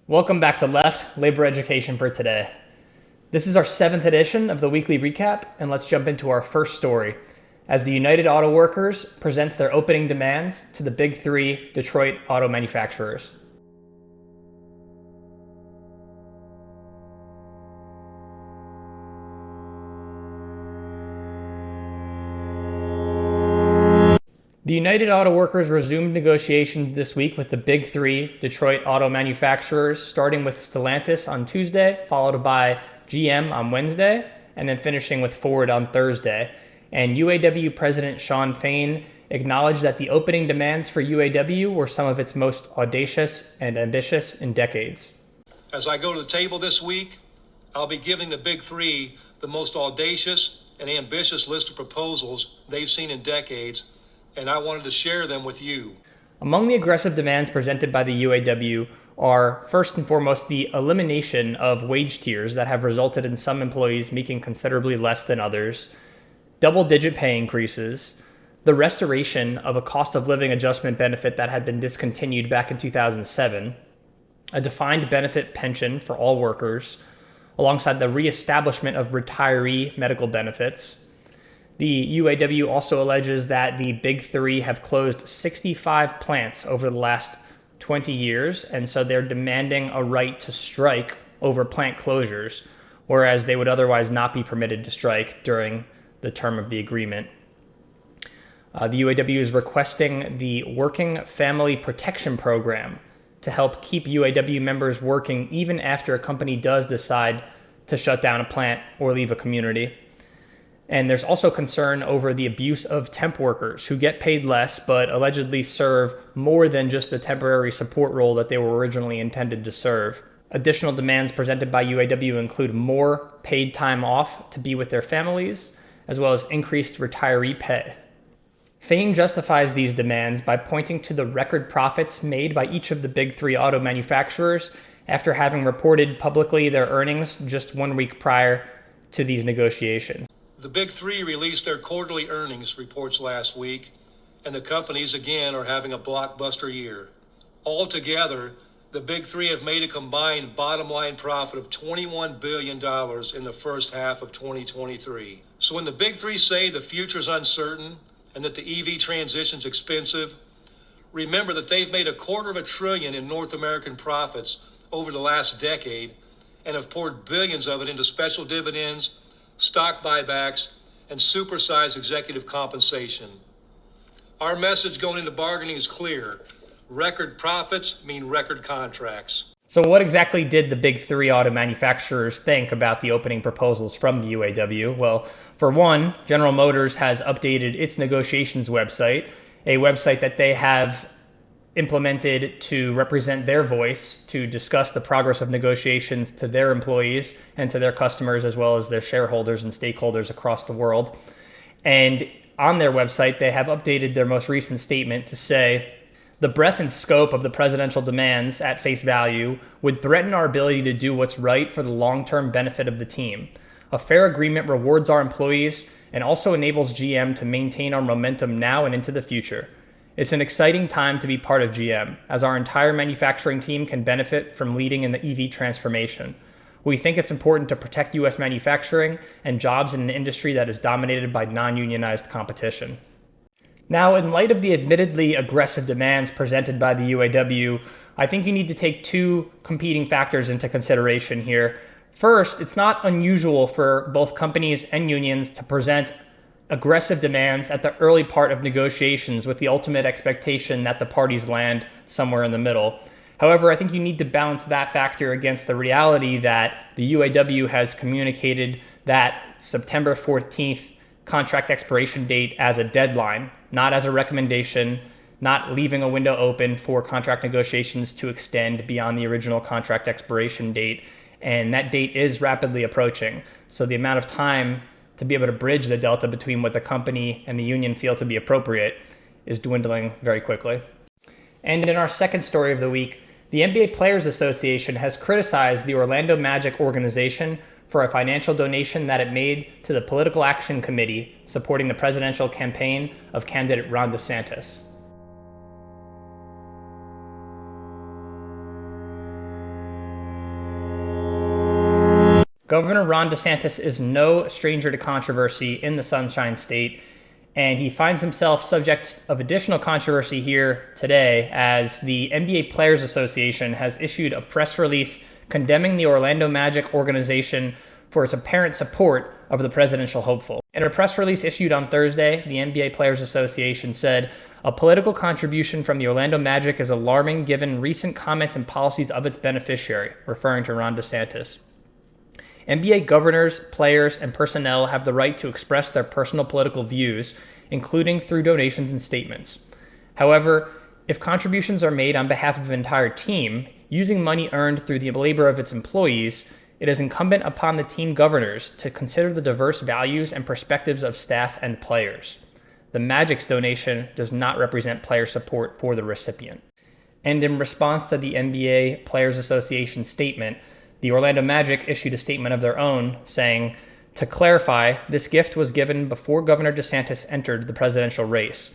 Welcome back to Left Labor Education for today. This is our 7th edition of the weekly recap, and let's jump into our first story as the United Auto Workers presents their opening demands to the Big Three Detroit auto manufacturers. The United Auto Workers resumed negotiations this week with the Big Three Detroit auto manufacturers, starting with Stellantis on Tuesday, followed by GM on Wednesday, and then finishing with Ford on Thursday. And UAW President Shawn Fain acknowledged that the opening demands for UAW were some of its most audacious and ambitious in decades. As I go to the table this week, I'll be giving the Big Three the most audacious and ambitious list of proposals they've seen in decades, and I wanted to share them with you. Among the aggressive demands presented by the UAW are, first and foremost, the elimination of wage tiers that have resulted in some employees making considerably less than others, double-digit pay increases, the restoration of a cost of living adjustment benefit that had been discontinued back in 2007, a defined benefit pension for all workers, alongside the reestablishment of retiree medical benefits. The UAW also alleges that the Big Three have closed 65 plants over the last 20 years, and so they're demanding a right to strike over plant closures, whereas they would otherwise not be permitted to strike during the term of the agreement. The UAW is requesting the Working Family Protection Program to help keep UAW members working even after a company does decide to shut down a plant or leave a community. And there's also concern over the abuse of temp workers who get paid less but allegedly serve more than just the temporary support role that they were originally intended to serve. Additional demands presented by UAW include more paid time off to be with their families, as well as increased retiree pay. Fain justifies these demands by pointing to the record profits made by each of the Big Three auto manufacturers after having reported publicly their earnings just 1 week prior to these negotiations. The Big Three released their quarterly earnings reports last week, and the companies again are having a blockbuster year. Altogether, the Big Three have made a combined bottom line profit of $21 billion in the first half of 2023. So when the Big Three say the future's uncertain and that the EV transition's expensive, remember that they've made $250 billion in North American profits over the last decade and have poured billions of it into special dividends, stock buybacks, and supersized executive compensation. Our message going into bargaining is clear. Record profits mean record contracts. So what exactly did the Big Three auto manufacturers think about the opening proposals from the UAW? Well, for one, General Motors has updated its negotiations website, a website that they have implemented to represent their voice, to discuss the progress of negotiations to their employees and to their customers, as well as their shareholders and stakeholders across the world. And on their website, they have updated their most recent statement to say, the breadth and scope of the presidential demands at face value would threaten our ability to do what's right for the long-term benefit of the team. A fair agreement rewards our employees and also enables GM to maintain our momentum now and into the future. It's an exciting time to be part of GM, as our entire manufacturing team can benefit from leading in the EV transformation. We think it's important to protect U.S. manufacturing and jobs in an industry that is dominated by non-unionized competition. Now, in light of the admittedly aggressive demands presented by the UAW, I think you need to take two competing factors into consideration here. First, it's not unusual for both companies and unions to present aggressive demands at the early part of negotiations with the ultimate expectation that the parties land somewhere in the middle. However, I think you need to balance that factor against the reality that the UAW has communicated that September 14th contract expiration date as a deadline, not as a recommendation, not leaving a window open for contract negotiations to extend beyond the original contract expiration date. And that date is rapidly approaching. So the amount of time to be able to bridge the delta between what the company and the union feel to be appropriate is dwindling very quickly. And in our second story of the week, the NBA Players Association has criticized the Orlando Magic organization for a financial donation that it made to the Political Action Committee supporting the presidential campaign of candidate Ron DeSantis. Governor Ron DeSantis is no stranger to controversy in the Sunshine State, and he finds himself subject of additional controversy here today as the NBA Players Association has issued a press release condemning the Orlando Magic organization for its apparent support of the presidential hopeful. In a press release issued on Thursday, the NBA Players Association said, "A political contribution from the Orlando Magic is alarming given recent comments and policies of its beneficiary," referring to Ron DeSantis. NBA governors, players, and personnel have the right to express their personal political views, including through donations and statements. However, if contributions are made on behalf of an entire team, using money earned through the labor of its employees, it is incumbent upon the team governors to consider the diverse values and perspectives of staff and players. The Magic's donation does not represent player support for the recipient. And in response to the NBA Players Association statement, the Orlando Magic issued a statement of their own saying, "To clarify, this gift was given before Governor DeSantis entered the presidential race.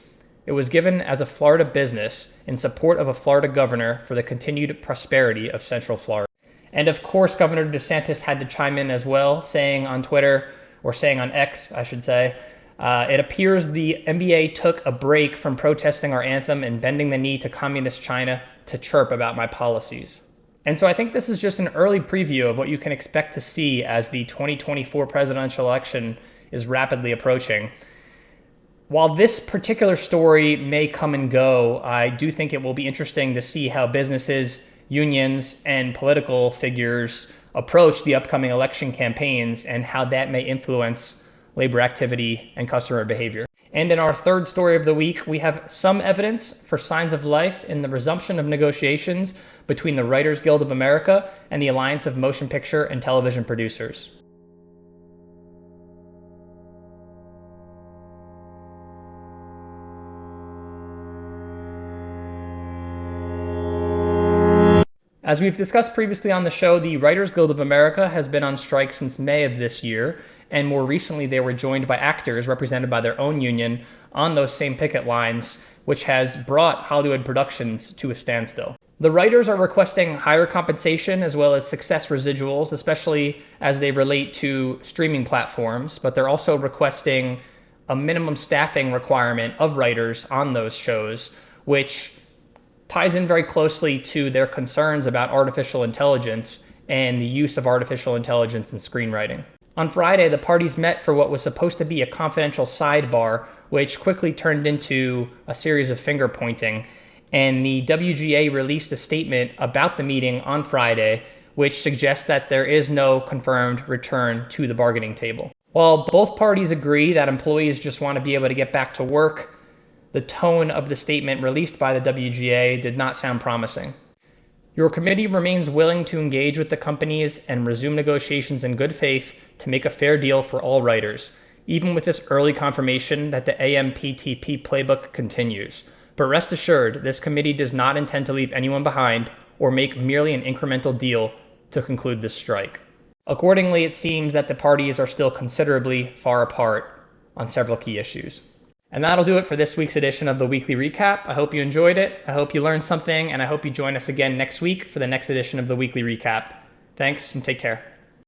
It was given as a Florida business in support of a Florida governor for the continued prosperity of Central Florida." And of course, Governor DeSantis had to chime in as well, saying on Twitter, or saying on X, I should say, "It appears the NBA took a break from protesting our anthem and bending the knee to communist China to chirp about my policies." And so I think this is just an early preview of what you can expect to see as the 2024 presidential election is rapidly approaching. While this particular story may come and go, I do think it will be interesting to see how businesses, unions, and political figures approach the upcoming election campaigns and how that may influence labor activity and customer behavior. And in our third story of the week, we have some evidence for signs of life in the resumption of negotiations between the Writers Guild of America and the Alliance of Motion Picture and Television Producers. As we've discussed previously on the show, the Writers Guild of America has been on strike since May of this year, and more recently they were joined by actors represented by their own union on those same picket lines, which has brought Hollywood productions to a standstill. The writers are requesting higher compensation as well as success residuals, especially as they relate to streaming platforms, but they're also requesting a minimum staffing requirement of writers on those shows, which ties in very closely to their concerns about artificial intelligence and the use of artificial intelligence in screenwriting. On Friday, the parties met for what was supposed to be a confidential sidebar, which quickly turned into a series of finger pointing, and the WGA released a statement about the meeting on Friday, which suggests that there is no confirmed return to the bargaining table. While both parties agree that employees just want to be able to get back to work, the tone of the statement released by the WGA did not sound promising. Your committee remains willing to engage with the companies and resume negotiations in good faith to make a fair deal for all writers, even with this early confirmation that the AMPTP playbook continues. But rest assured, this committee does not intend to leave anyone behind or make merely an incremental deal to conclude this strike. Accordingly, it seems that the parties are still considerably far apart on several key issues. And that'll do it for this week's edition of the Weekly Recap. I hope you enjoyed it. I hope you learned something, and I hope you join us again next week for the next edition of the Weekly Recap. Thanks, and take care.